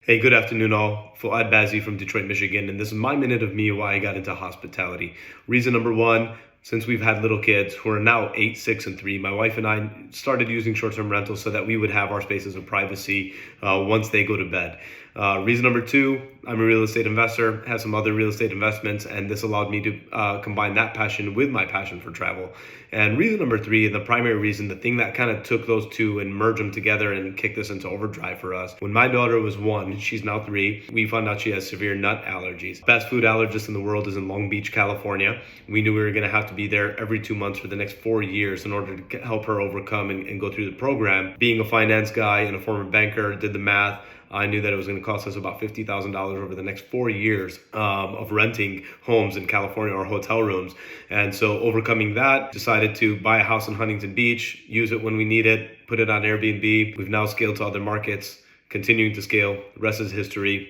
Hey, good afternoon, all. Fouad Bazzi from Detroit, Michigan, and this is my minute of me why I got into hospitality. Reason number one, since we've had little kids who are now 8, 6, and 3, my wife and I started using short-term rentals so that we would have our spaces of privacy once they go to bed. Reason number two, I'm a real estate investor, have some other real estate investments, and this allowed me to combine that passion with my passion for travel. And reason number three, and the primary reason, the thing that kind of took those two and merged them together and kicked this into overdrive for us. When my daughter was 1, she's now 3, we found out she has severe nut allergies. Best food allergist in the world is in Long Beach, California. We knew we were going to have to be there every 2 months for the next 4 years in order to help her overcome and go through the program. Being a finance guy and a former banker, did the math. I knew that it was going to cost us about $50,000 over the next 4 years of renting homes in California or hotel rooms. And so overcoming that, decided to buy a house in Huntington Beach, use it when we need it, put it on Airbnb. We've now scaled to other markets, continuing to scale. The rest is history.